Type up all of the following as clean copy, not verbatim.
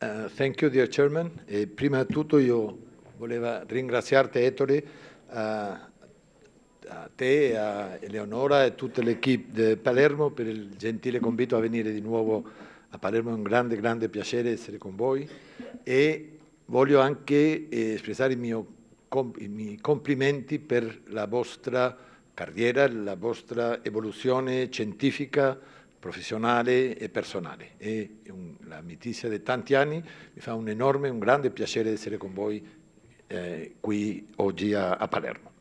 Thank you, dear Chairman. Prima di tutto io volevo ringraziarti, Ettore, a te, a Eleonora e tutta l'equipe di Palermo per il gentile convito a venire di nuovo a Palermo. È un grande, grande piacere essere con voi e voglio anche espressare i miei complimenti per la vostra carriera, la vostra evoluzione scientifica, professionale e personale. È l'amicizia di tanti anni, mi fa un grande piacere essere con voi qui oggi a Palermo.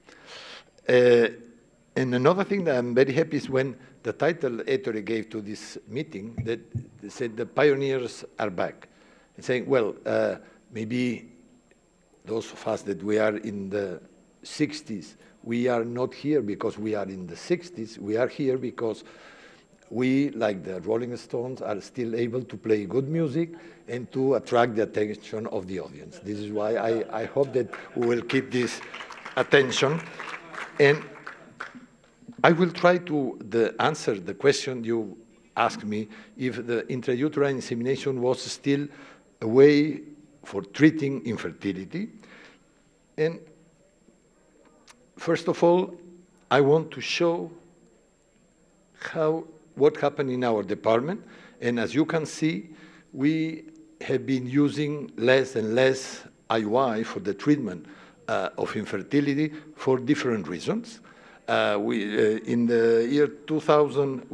And another thing that I'm very happy is when the title Ettore gave to this meeting, that said the pioneers are back. And saying, well, maybe those of us that we are in the 60s, we are not here because we are in the 60s, we are here because we, like the Rolling Stones, are still able to play good music and to attract the attention of the audience. This is why I hope that we will keep this attention. And I will try to answer the question you asked me, if the intrauterine insemination was still a way for treating infertility. And first of all, I want to show what happened in our department. And as you can see, we have been using less and less IUI for the treatment of infertility for different reasons. In the year 2000,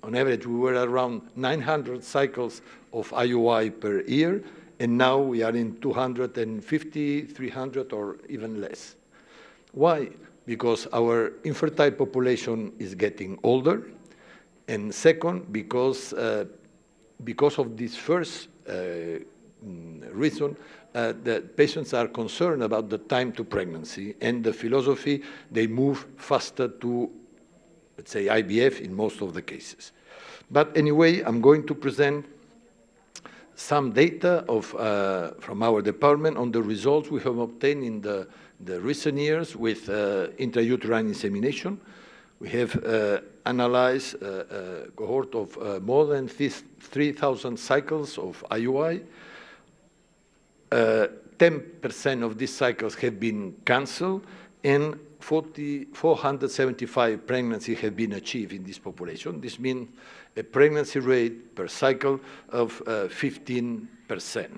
on average, we were around 900 cycles of IUI per year, and now we are in 250, 300, or even less. Why? Because our infertile population is getting older, and second, because of this first reason, the patients are concerned about the time to pregnancy, and the philosophy, they move faster to, let's say, IVF in most of the cases. But anyway, I'm going to present some data from our department on the results we have obtained in the recent years with intrauterine insemination. We have analyzed a cohort of more than 3,000 cycles of IUI. 10% of these cycles have been canceled, and 475 pregnancies have been achieved in this population. This means a pregnancy rate per cycle of 15%,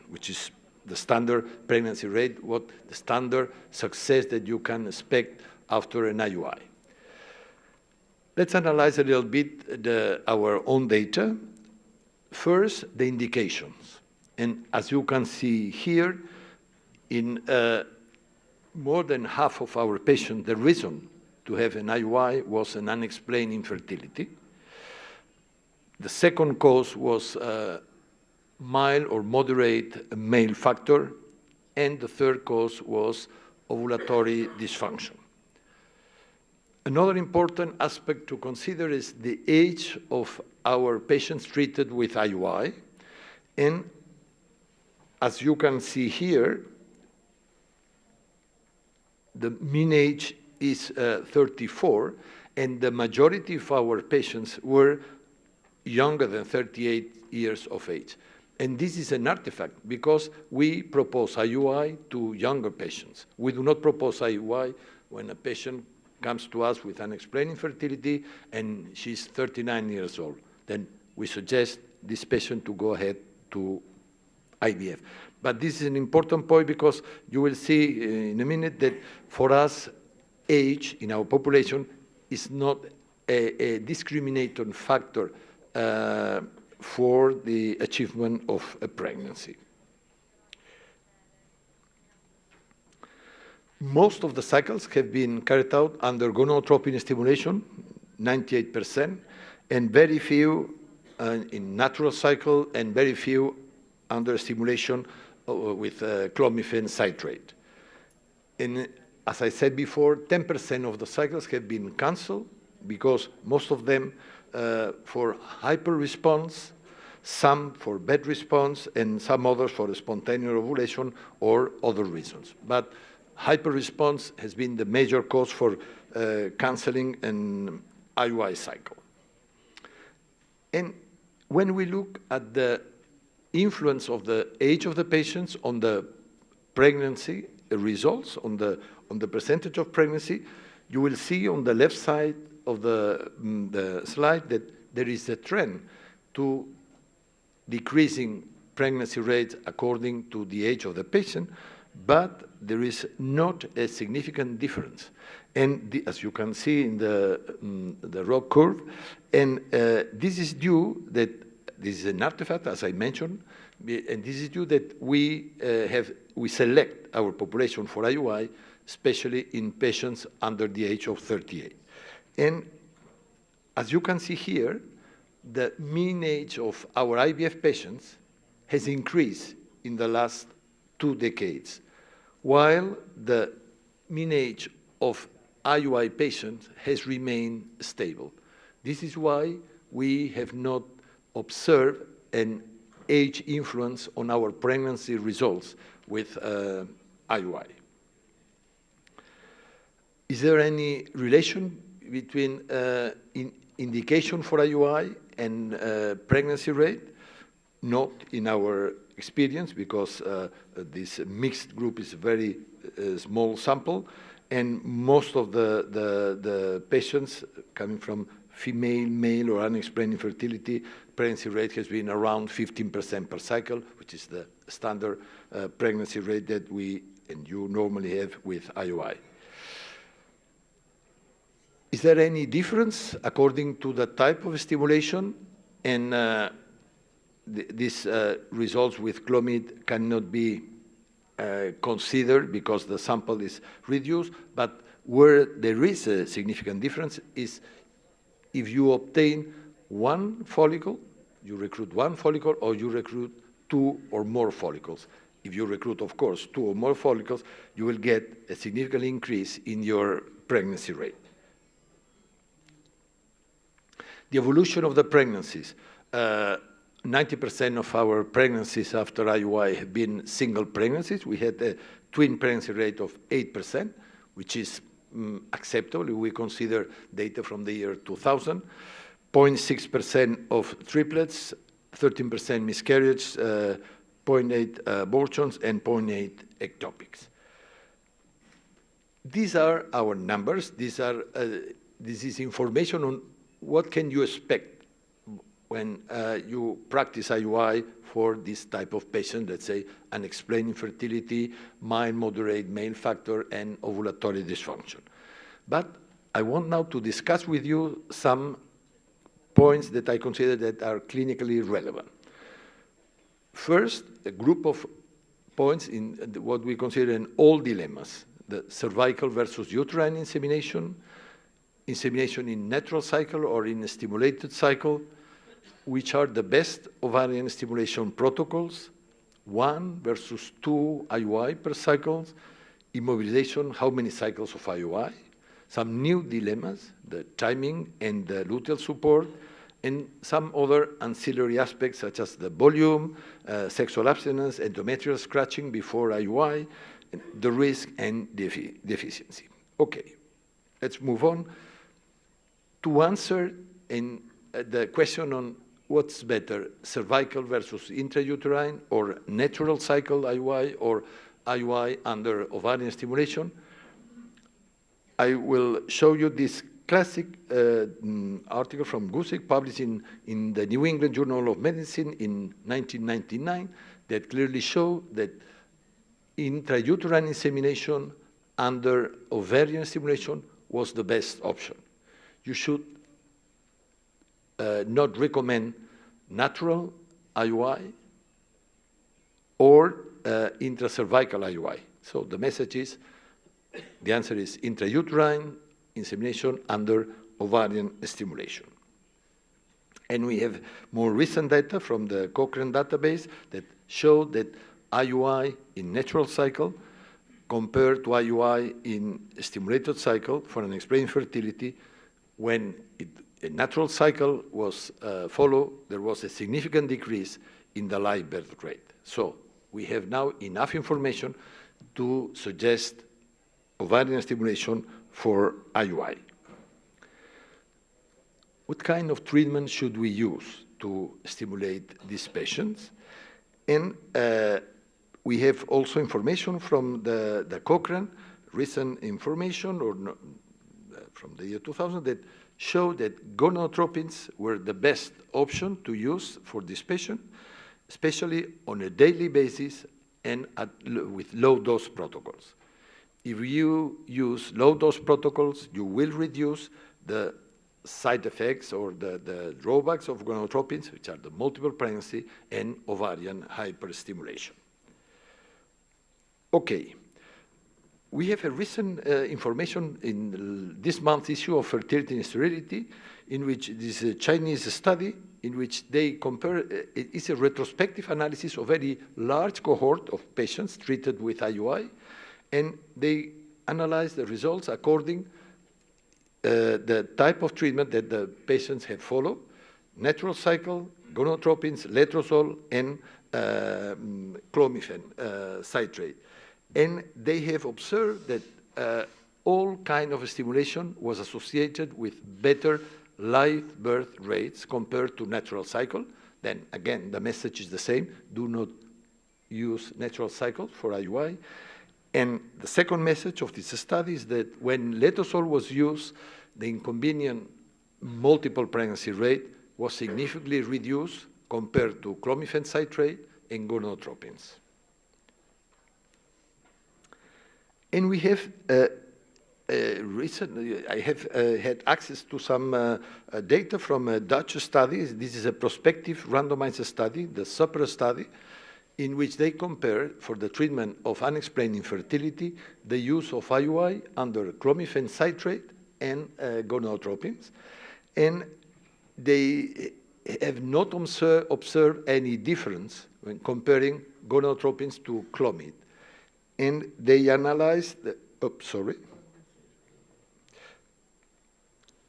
which is the standard pregnancy rate, the standard success that you can expect after an IUI. Let's analyze a little bit our own data. First, the indications. And as you can see here, in more than half of our patients, the reason to have an IUI was an unexplained infertility. The second cause was mild or moderate male factor, and the third cause was ovulatory dysfunction. Another important aspect to consider is the age of our patients treated with IUI. And as you can see here, the mean age is 34, and the majority of our patients were younger than 38 years of age. And this is an artifact because we propose IUI to younger patients. We do not propose IUI when a patient comes to us with unexplained infertility and she's 39 years old. Then we suggest this patient to go ahead to IVF. But this is an important point because you will see in a minute that for us, age in our population is not a discriminating factor for the achievement of a pregnancy. Most of the cycles have been carried out under gonadotropin stimulation, 98%, and very few in natural cycle, and very few under stimulation with clomiphene citrate. And as I said before, 10% of the cycles have been canceled because most of them for hyper-response, some for bad response, and some others for spontaneous ovulation or other reasons. But hyper-response has been the major cause for canceling an IUI cycle. And when we look at the influence of the age of the patients on the pregnancy results, on the percentage of pregnancy, you will see on the left side of the slide that there is a trend to decreasing pregnancy rates according to the age of the patient, but there is not a significant difference. And as you can see in the raw curve, and this is due that this is an artifact, as I mentioned, and this is due that we select our population for IUI, especially in patients under the age of 38. And as you can see here, the mean age of our IVF patients has increased in the last 2 decades, while the mean age of IUI patients has remained stable. This is why we have not observed an age influence on our pregnancy results with IUI. Is there any relation between indication for IUI and pregnancy rate? Not in our experience, because this mixed group is a very small sample, and most of the patients coming from female, male, or unexplained infertility, pregnancy rate has been around 15% per cycle, which is the standard pregnancy rate that we and you normally have with IUI. Is there any difference according to the type of stimulation? And these results with Clomid cannot be considered because the sample is reduced, but where there is a significant difference is if you obtain one follicle, you recruit one follicle, or you recruit 2 or more follicles. If you recruit, of course, 2 or more follicles, you will get a significant increase in your pregnancy rate. The evolution of the pregnancies. 90% of our pregnancies after IUI have been single pregnancies. We had a twin pregnancy rate of 8%, which is acceptable if we consider data from the year 2000. 0.6% of triplets, 13% miscarriage, 0.8 abortions, and 0.8 ectopics. These are our numbers. This is information on what can you expect when you practice IUI for this type of patient, let's say unexplained infertility, mild, moderate male factor, and ovulatory dysfunction. But I want now to discuss with you some points that I consider that are clinically relevant. First, a group of points in what we consider in all dilemmas, the cervical versus uterine insemination, insemination in natural cycle or in a stimulated cycle, which are the best ovarian stimulation protocols, 1 versus 2 IUI per cycle, immobilization, how many cycles of IUI, some new dilemmas, the timing and the luteal support, and some other ancillary aspects such as the volume, sexual abstinence, endometrial scratching before IUI, the risk and deficiency. Okay, let's move on. To answer the question on what's better, cervical versus intrauterine, or natural cycle IUI, or IUI under ovarian stimulation, I will show you this classic article from Gusick published in the New England Journal of Medicine in 1999 that clearly show that intrauterine insemination under ovarian stimulation was the best option. You should not recommend natural IUI or intracervical IUI. So the message is, the answer is intrauterine insemination under ovarian stimulation. And we have more recent data from the Cochrane database that show that IUI in natural cycle compared to IUI in stimulated cycle for unexplained fertility, when a natural cycle was followed, there was a significant decrease in the live birth rate. So we have now enough information to suggest ovarian stimulation for IUI. What kind of treatment should we use to stimulate these patients? And we have also information from the Cochrane, recent information, or no, from the year 2000, that show that gonadotropins were the best option to use for this patient, especially on a daily basis and with low-dose protocols. If you use low-dose protocols, you will reduce the side effects or the drawbacks of gonadotropins, which are the multiple pregnancy and ovarian hyperstimulation. Okay. We have a recent information in this month's issue of Fertility and Sterility, in which this is a Chinese study in which they compare, it's a retrospective analysis of a very large cohort of patients treated with IUI, and they analyze the results according the type of treatment that the patients have followed: natural cycle, gonadotropins, letrozole, and clomiphene citrate. And they have observed that all kind of stimulation was associated with better live birth rates compared to natural cycle. Then again, the message is the same: do not use natural cycle for IUI. And the second message of this study is that when letrozole was used, the inconvenient multiple pregnancy rate was significantly reduced compared to clomiphene citrate and gonadotropins. And we have recently, I have had access to some data from a Dutch study. This is a prospective randomized study, the SUPER study, in which they compare, for the treatment of unexplained infertility, the use of IUI under clomiphene citrate and gonadotropins. And they have not observed any difference when comparing gonadotropins to clomid. And they analyzed,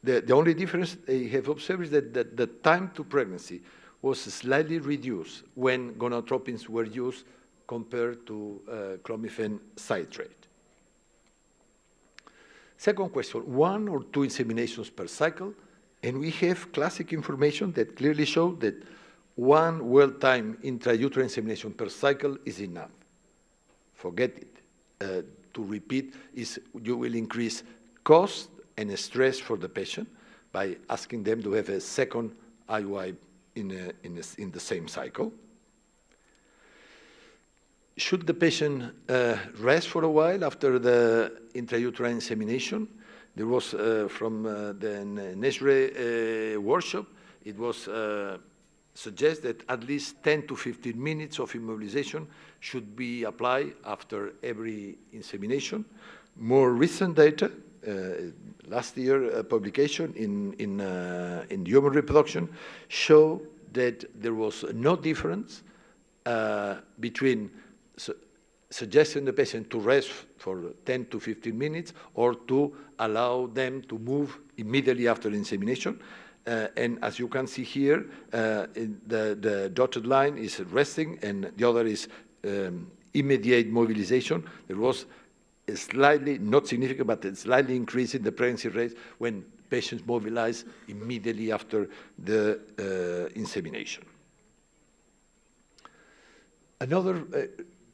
the only difference they have observed is that the time to pregnancy was slightly reduced when gonadotropins were used compared to clomiphene citrate. Second question, 1 or 2 inseminations per cycle, and we have classic information that clearly show that 1 well-timed intrauterine insemination per cycle is enough. Forget it. To repeat, you will increase cost and stress for the patient by asking them to have a second IUI in the same cycle. Should the patient rest for a while after the intrauterine insemination? There was, from the NESRE workshop, it was suggests that at least 10 to 15 minutes of immobilization should be applied after every insemination. More recent data, last year publication in human reproduction, show that there was no difference between suggesting the patient to rest for 10 to 15 minutes or to allow them to move immediately after insemination. And as you can see here, the dotted line is resting and the other is immediate mobilization. There was a slightly, not significant, but a slightly increase in the pregnancy rate when patients mobilize immediately after the insemination. Another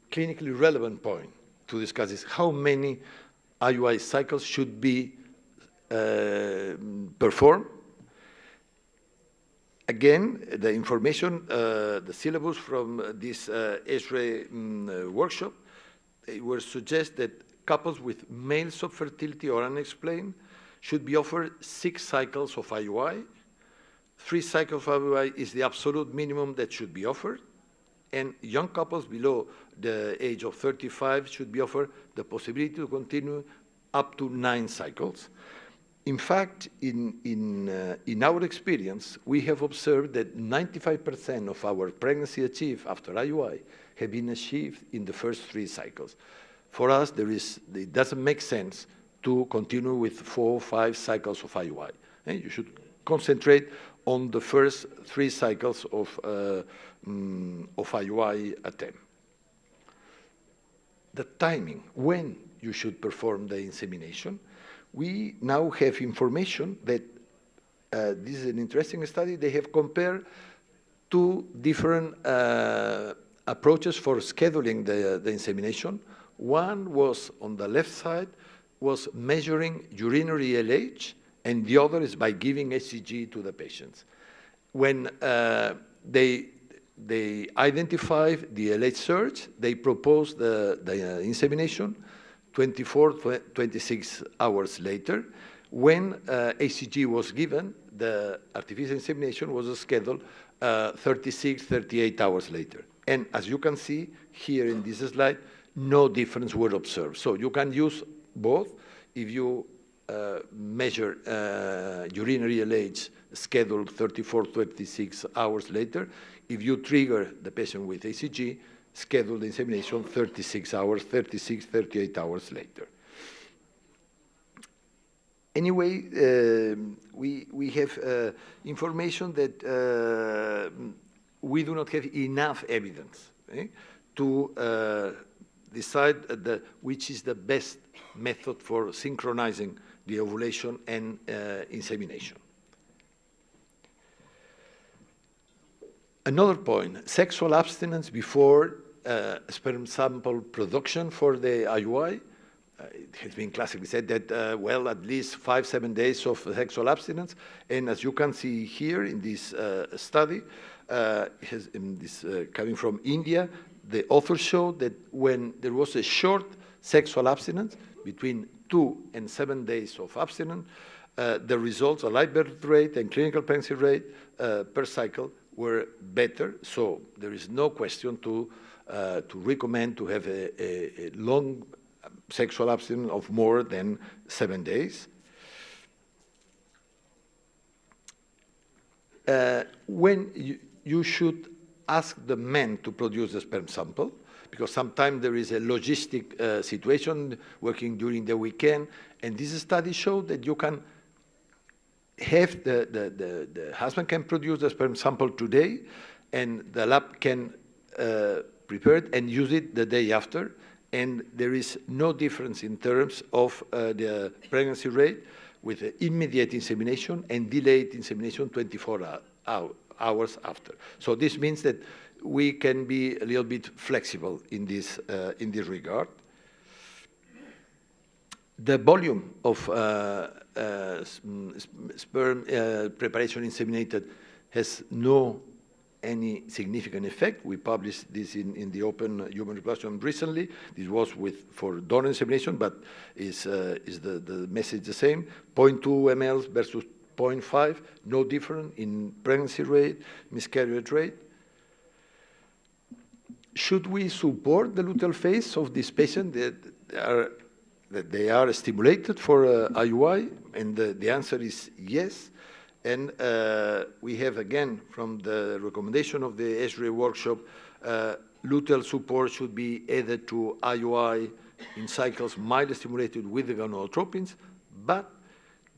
clinically relevant point to discuss is how many IUI cycles should be performed. Again, the information, the syllabus from this ESRE workshop, it will suggest that couples with male subfertility or unexplained should be offered 6 cycles of IUI. 3 cycles of IUI is the absolute minimum that should be offered. And young couples below the age of 35 should be offered the possibility to continue up to 9 cycles. In fact, in our experience, we have observed that 95% of our pregnancy achieved after IUI have been achieved in the first 3 cycles. For us, it doesn't make sense to continue with 4 or 5 cycles of IUI. And you should concentrate on the first 3 cycles of IUI attempt. The timing, when you should perform the insemination. We now have information that this is an interesting study. They have compared 2 different approaches for scheduling the insemination. One was on the left side, was measuring urinary LH, and the other is by giving HCG to the patients. When they identified the LH surge, they proposed the insemination 26 hours later. When HCG was given, the artificial insemination was scheduled 38 hours later. And as you can see here in this slide, no difference were observed. So you can use both. If you measure urinary LH scheduled 36 hours later, if you trigger the patient with HCG, schedule the insemination 38 hours later. Anyway, we have information that we do not have enough evidence to decide which is the best method for synchronizing the ovulation and insemination. Another point, sexual abstinence before sperm sample production for the IUI. It has been classically said that, well, at least 5-7 days of sexual abstinence. And as you can see here in this study, coming from India, the authors showed that when there was a short sexual abstinence, between 2 and 7 days of abstinence, the results, a live birth rate and clinical pregnancy rate per cycle were better. So there is no question to recommend to have a long sexual abstinence of more than 7 days. When you should ask the men to produce a sperm sample, because sometimes there is a logistic situation working during the weekend, and this study showed that you can have the husband can produce the sperm sample today, and the lab can prepare it and use it the day after, and there is no difference in terms of the pregnancy rate with immediate insemination and delayed insemination 24 hours after. So this means that we can be a little bit flexible in this regard. The volume of sperm preparation inseminated has no any significant effect. We published this in the Open Human Reproduction recently. This was for donor insemination, but is the message the same? 0.2 ml versus 0.5, no different in pregnancy rate, miscarriage rate. Should we support the luteal phase of this patient that they are stimulated for IUI? And the answer is yes. And we have, again, from the recommendation of the ESRE workshop, luteal support should be added to IUI in cycles mildly stimulated with the gonadotropins, but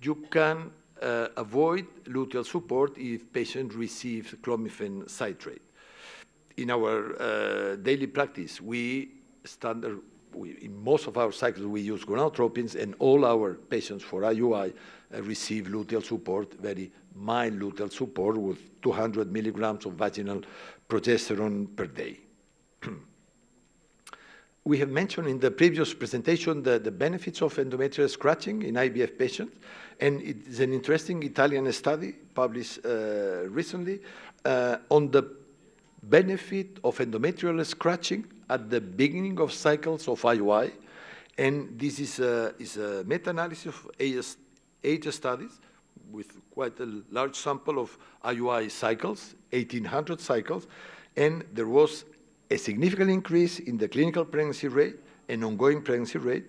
you can avoid luteal support if patient receives clomiphene citrate. In our daily practice, in most of our cycles, we use gonadotropins, and all our patients for IUI receive luteal support, very mild luteal support with 200 milligrams of vaginal progesterone per day. We have mentioned in the previous presentation the benefits of endometrial scratching in IVF patients, and it is an interesting Italian study published recently on the benefit of endometrial scratching at the beginning of cycles of IUI, and this is a meta-analysis of age studies with quite a large sample of IUI cycles, 1,800 cycles, and there was a significant increase in the clinical pregnancy rate and ongoing pregnancy rate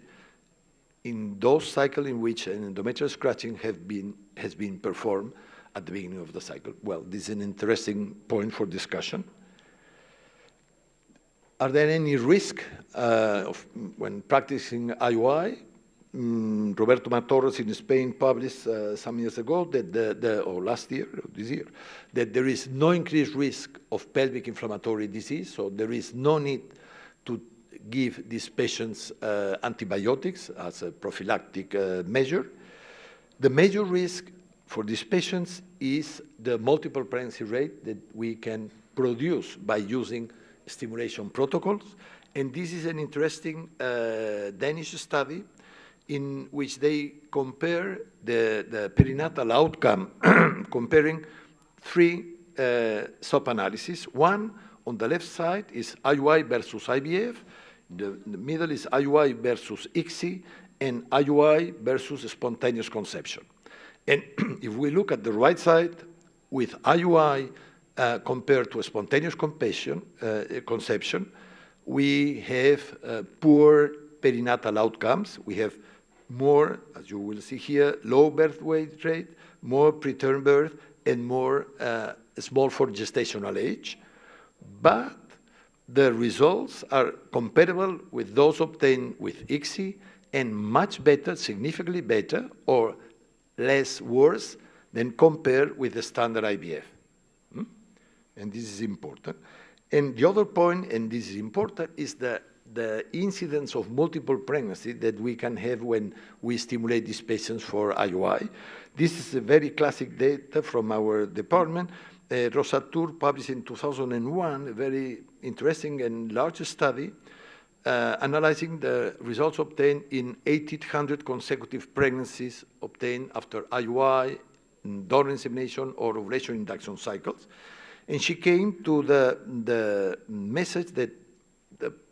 in those cycles in which an endometrial scratching has been performed at the beginning of the cycle. Well, this is an interesting point for discussion. Are there any risk when practicing IUI? Roberto Matorres in Spain published some years ago that, or last year, or this year, that there is no increased risk of pelvic inflammatory disease, so there is no need to give these patients antibiotics as a prophylactic measure. The major risk for these patients is the multiple pregnancy rate that we can produce by using stimulation protocols. And this is an interesting Danish study in which they compare the perinatal outcome, comparing three sub-analyses. One, on the left side, is IUI versus IVF. The middle is IUI versus ICSI, and IUI versus spontaneous conception. And if we look at the right side, with IUI compared to spontaneous conception, we have poor perinatal outcomes. We have more, as you will see here, low birth weight rate, more preterm birth, and more small for gestational age. But the results are comparable with those obtained with ICSI and much better, significantly better, or less worse than compared with the standard IVF. And this is important. And the other point, and this is important, is the incidence of multiple pregnancy that we can have when we stimulate these patients for IUI. This is a very classic data from our department. Rosatur published in 2001 a very interesting and large study analyzing the results obtained in 1,800 consecutive pregnancies obtained after IUI, donor insemination, or ovulation induction cycles. And she came to the message that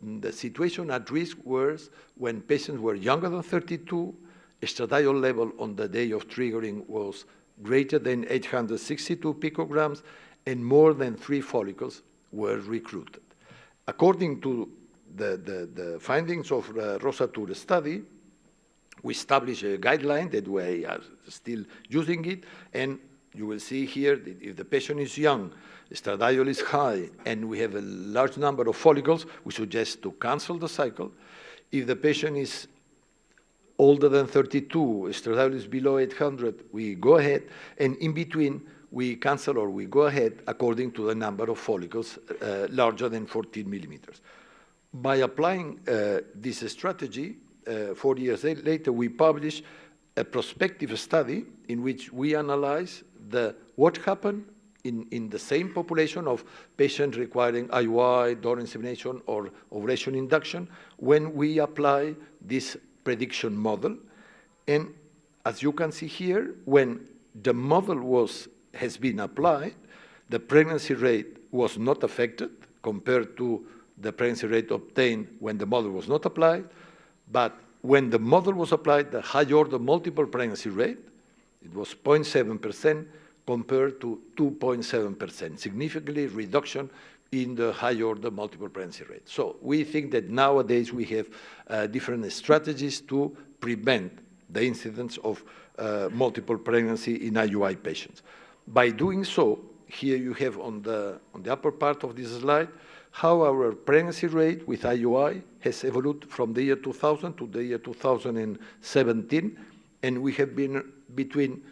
the situation at risk was when patients were younger than 32, estradiol level on the day of triggering was greater than 862 picograms, and more than 3 follicles were recruited. According to the findings of the Rosatur study, we established a guideline that we are still using it, and you will see here that if the patient is young, estradiol is high, and we have a large number of follicles, we suggest to cancel the cycle. If the patient is older than 32, estradiol is below 800, we go ahead, and in between, we cancel or we go ahead according to the number of follicles larger than 14 millimeters. By applying this strategy, 4 years later, we published a prospective study in which we analyze what happened in the same population of patients requiring IUI, donor insemination, or ovulation induction when we apply this prediction model. And as you can see here, when the model has been applied, the pregnancy rate was not affected compared to the pregnancy rate obtained when the model was not applied. But when the model was applied, the high-order multiple pregnancy rate, it was 0.7% compared to 2.7%, significantly reduction in the high-order multiple pregnancy rate. So we think that nowadays we have different strategies to prevent the incidence of multiple pregnancy in IUI patients. By doing so, here you have on the upper part of this slide how our pregnancy rate with IUI has evolved from the year 2000 to the year 2017, and we have been between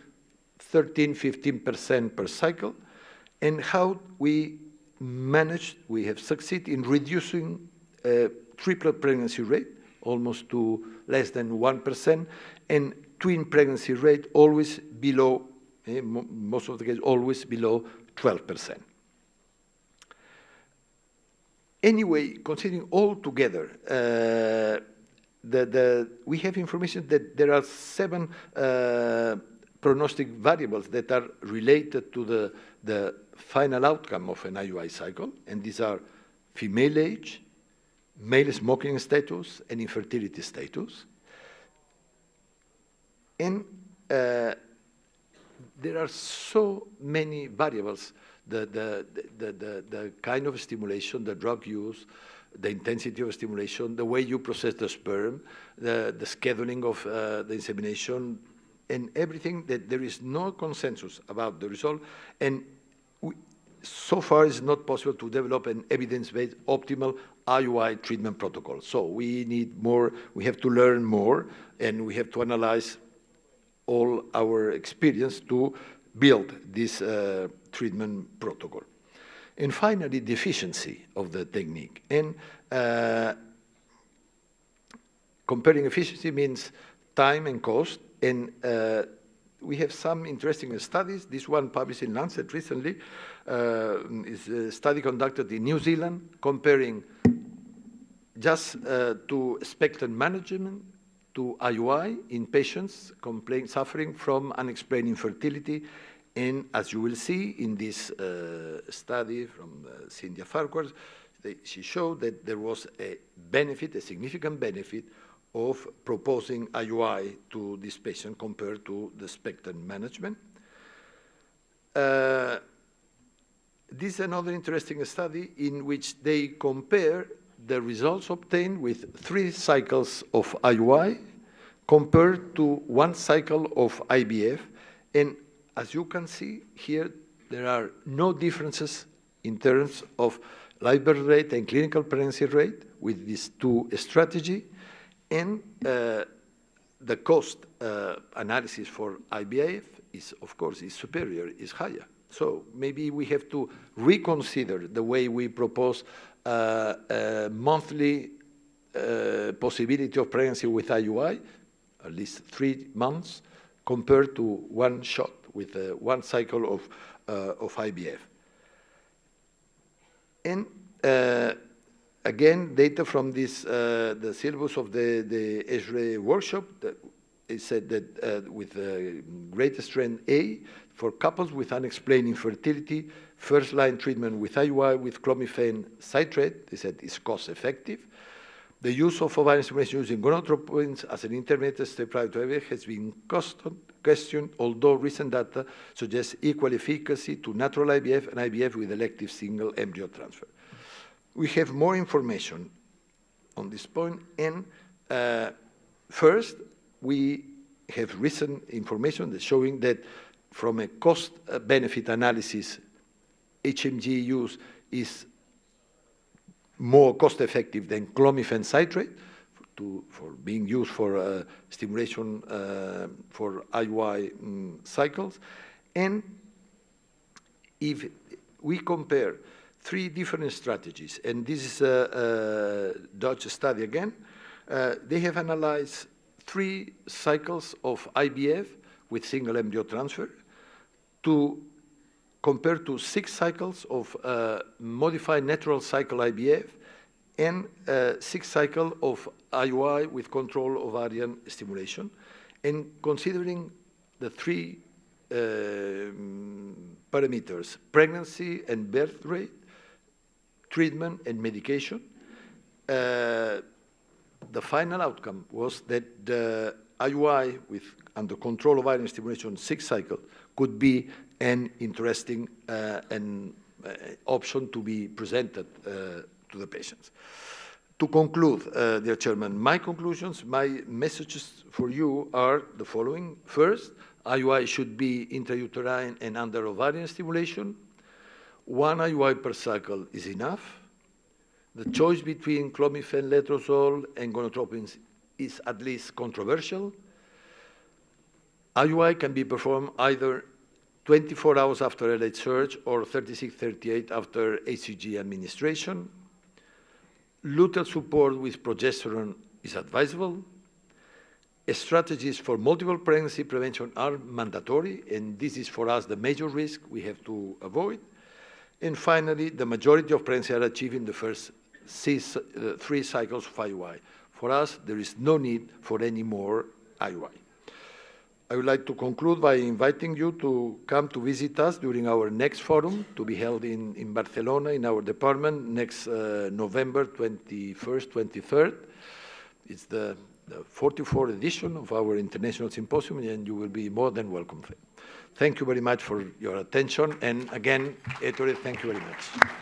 13–15% per cycle, and how we have succeeded in reducing triplet pregnancy rate almost to less than 1%, and twin pregnancy rate always below, most of the cases, always below 12%. Anyway, considering all together, we have information that there are 7 prognostic variables that are related to the final outcome of an IUI cycle, and these are female age, male smoking status, and infertility status. And there are so many variables, the kind of stimulation, the drug use, the intensity of stimulation, the way you process the sperm, the scheduling of the insemination, and everything, that there is no consensus about the result. And so far it's not possible to develop an evidence-based optimal IUI treatment protocol. So we need more, we have to learn more, and we have to analyze all our experience to build this treatment protocol. And finally, the efficiency of the technique. And comparing efficiency means time and cost. And we have some interesting studies. This one published in Lancet recently, is a study conducted in New Zealand comparing just to expectant management to IUI in patients suffering from unexplained infertility. And as you will see in this study from Cynthia Farquhar, she showed that there was a benefit, a significant benefit, of proposing IUI to this patient compared to the expectant management. This is another interesting study in which they compare the results obtained with 3 cycles of IUI compared to 1 cycle of IVF. And as you can see here, there are no differences in terms of live birth rate and clinical pregnancy rate with these 2 strategies. And the cost analysis for IVF is, of course, is superior, is higher. So maybe we have to reconsider the way we propose a monthly possibility of pregnancy with IUI, at least 3 months, compared to 1 shot with 1 cycle of IVF. And again, data from this, the syllabus of the ESRE workshop, it said that with great strength A, for couples with unexplained infertility, first-line treatment with IUI with clomiphene citrate, they said, is cost-effective. The use of ovarian stimulation using gonadotropins as an intermediate step prior to IVF has been questioned, although recent data suggests equal efficacy to natural IVF and IVF with elective single embryo transfer. We have more information on this point, and first, we have recent information that's showing that from a cost-benefit analysis, HMG use is more cost-effective than clomiphene citrate for being used for stimulation for IUI cycles. And if we compare 3 different strategies, and this is a Dutch study again, they have analyzed 3 cycles of IVF with single embryo transfer compared to 6 cycles of modified natural cycle IVF and 6 cycles of IUI with control ovarian stimulation. And considering the 3 parameters, pregnancy and birth rate, treatment and medication, the final outcome was that the IUI with under control ovarian stimulation 6 cycle could be an interesting option to be presented to the patients. To conclude, dear Chairman, my conclusions, my messages for you are the following. First, IUI should be intrauterine and under ovarian stimulation. 1 IUI per cycle is enough. The choice between clomiphene, letrozole, and gonadotropins is at least controversial. IUI can be performed either 24 hours after LH surge or 36-38 after HCG administration. Luteal support with progesterone is advisable. Strategies for multiple pregnancy prevention are mandatory, and this is for us the major risk we have to avoid. And finally, the majority of pregnancies are achieved in the first 3 cycles of IUI. For us, there is no need for any more IUI. I would like to conclude by inviting you to come to visit us during our next forum to be held in Barcelona in our department next November 21st, 23rd. It's the 44th edition of our International Symposium, and you will be more than welcome. Thank you very much for your attention. And again, Ettore, thank you very much.